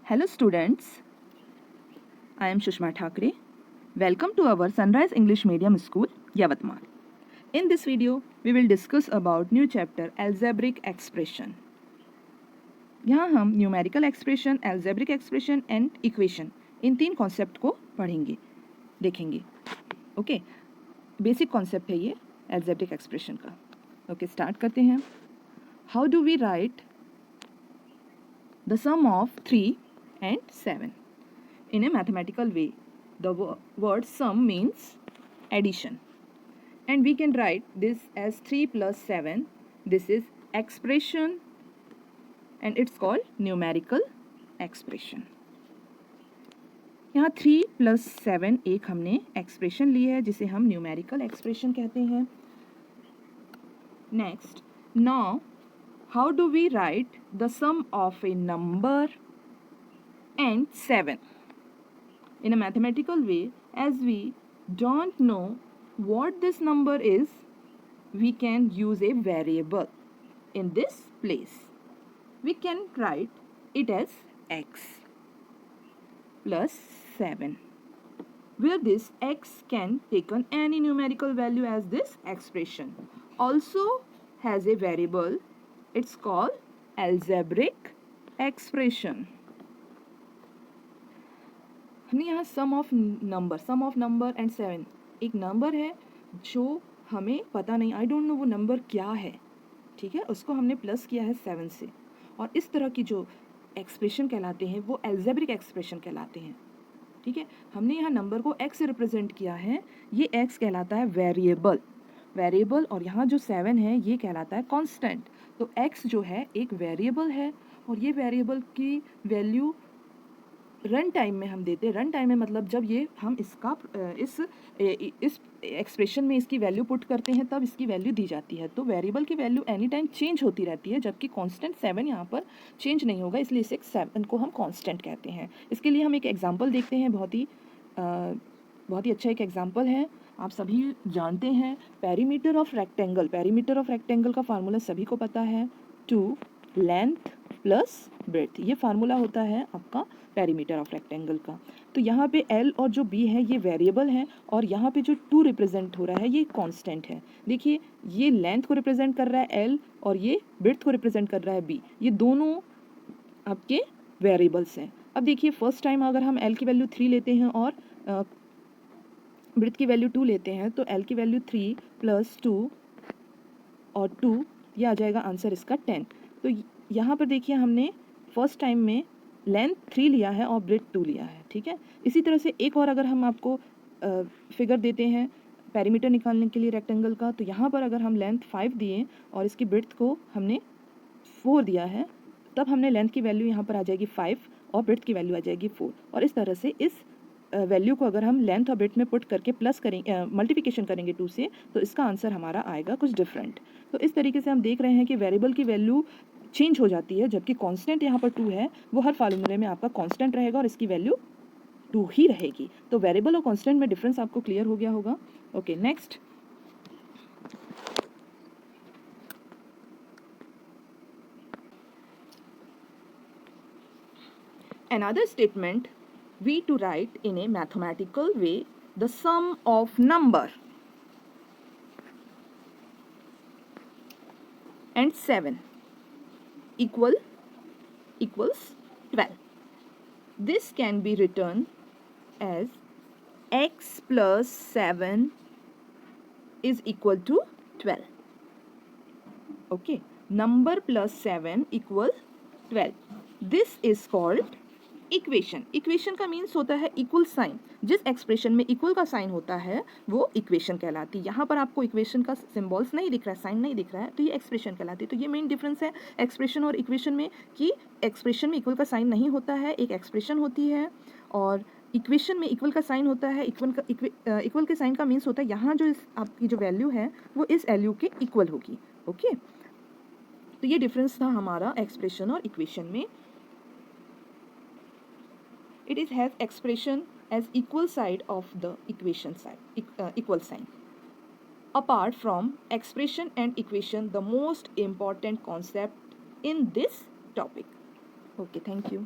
Hello students, I am Shushma Thakre. Welcome to our Sunrise English Medium School, Yavatmal. In this video, we will discuss about new chapter Algebraic Expression. यहाँ हम numerical expression, algebraic expression and equation in तीन concept को पढ़ेंगे, देखेंगे. Okay, basic concept है ये algebraic expression का. Okay, start करते हैं. How do we write the sum of 3 and 7? In a mathematical way, the word sum means addition, and we can write this as 3 plus 7. This is expression and it's called numerical expression. यहाँ 3 plus 7 एक हमने expression ली है जिसे हम numerical expression कहते हैं. Next, now how do we write the sum of a number and 7 in a mathematical way? As we don't know what this number is, we can use a variable in this place. We can write it as x plus 7, where this x can take on any numerical value as this expression also has a variable. It's called algebraic expression. हमने यहाँ सम of number and 7, एक number है जो हमें पता नहीं, I don't know वो number क्या है, ठीक है, उसको हमने प्लस किया है 7 से. और इस तरह की जो एक्सप्रेशन कहलाते हैं वो एल्जेब्रिक एक्सप्रेशन कहलाते हैं. ठीक है, हमने यहाँ नंबर को x से रिप्रेजेंट किया है, ये x कहलाता है वेरिएबल, और यहाँ जो 7 है ये कहलाता है कांस्टेंट. तो x जो है एक वेरिएबल है और ये वेरिएबल की वैल्यू रन टाइम में हम देते हैं. रन टाइम में मतलब जब ये हम इसका इस एक्सप्रेशन में इसकी वैल्यू पुट करते हैं तब इसकी वैल्यू दी जाती है. तो वेरिएबल की वैल्यू एनी टाइम चेंज होती रहती है, जबकि कांस्टेंट 7 यहाँ पर चेंज नहीं होगा, इसलिए इसे 7 को हम कांस्टेंट कहते हैं. इसके लिए हम एक एग्जांपल देखते हैं. बहुत ही अच्छा एक एग्जांपल है, आप सभी जानते हैं पेरीमीटर ऑफ रेक्टेंगल का फार्मूला सभी को पता है, 2 लेंथ प्लस ब्रेड्थ. ये फार्मूला होता है आपका पेरीमीटर ऑफ रेक्टेंगल का. तो यहाँ पे L और जो B है ये वेरिएबल है, और यहाँ पे जो 2 रिप्रेजेंट हो रहा है ये कांस्टेंट है. देखिए, ये लेंथ को रिप्रेजेंट कर रहा है L और ये ब्रेड्थ को रिप्रेजेंट कर रहा है B. ये दोनों आपके वेरिएबल्स हैं. अब देखिए, फर्स्ट टाइम अगर हम L की वैल्यू 3 लेते हैं और ब्रेड्थ की वैल्यू 2 लेते हैं तो L की वैल्यू 3 प्लस 2 और 2, ये आ जाएगा आंसर इसका 10. तो यहाँ पर देखिए हमने फर्स्ट टाइम में लेंथ 3 लिया है और ब्रेड्थ 2 लिया है. ठीक है, इसी तरह से एक और अगर हम आपको फिगर देते हैं पेरीमीटर निकालने के लिए रेक्टेंगल का, तो यहाँ पर अगर हम लेंथ 5 दिए और इसकी ब्रेड्थ को हमने 4 दिया है, तब हमने लेंथ की वैल्यू यहाँ पर आ जाएगी 5 और ब्रेड्थ की वैल्यू आ जाएगी 4. और इस तरह से इस वैल्यू को अगर हम लेंथ और ब्रेड्थ में पुट करके प्लस करेंगे, मल्टीप्लिकेशन करेंगे 2 से, तो इसका आंसर हमारा आएगा कुछ डिफरेंट. तो इस तरीके से हम देख रहे हैं कि वेरिएबल की वैल्यू चेंज हो जाती है, जबकि कांस्टेंट यहाँ पर 2 है, वो हर फार्मूले में आपका कांस्टेंट रहेगा और इसकी वैल्यू 2 ही रहेगी. तो वेरिएबल और कांस्टेंट में डिफरेंस आपको क्लियर हो गया होगा. Okay, next, another statement we to write in a mathematical way the sum of number and 7 equals 12. This can be written as x plus 7 is equal to 12. Okay, number plus 7 equal 12. This is called equation का means होता है equal sign. जिस expression में equal का sign होता है वो equation कहलाती है. यहाँ पर आपको इक्वेशन का सिंबल्स नहीं दिख रहा है, साइन नहीं दिख रहा है, तो ये एक्सप्रेशन कहलाती है. तो ये मेन डिफरेंस है एक्सप्रेशन और इक्वेशन में, कि एक्सप्रेशन में इक्वल का साइन नहीं होता है, एक एक्सप्रेशन होती है, और इक्वेशन में इक्वल का साइन होता है. इक्वल के साइन का मीन्स होता है यहाँ जो आपकी जो वैल्यू है वो इस वैल्यू के इक्वल होगी. ओके, तो ये डिफरेंस था हमारा एक्सप्रेशन और इक्वेशन में. It is has expression as equal side of the equation side, equal sign. Apart from expression and equation, the most important concept in this topic. Okay, thank you.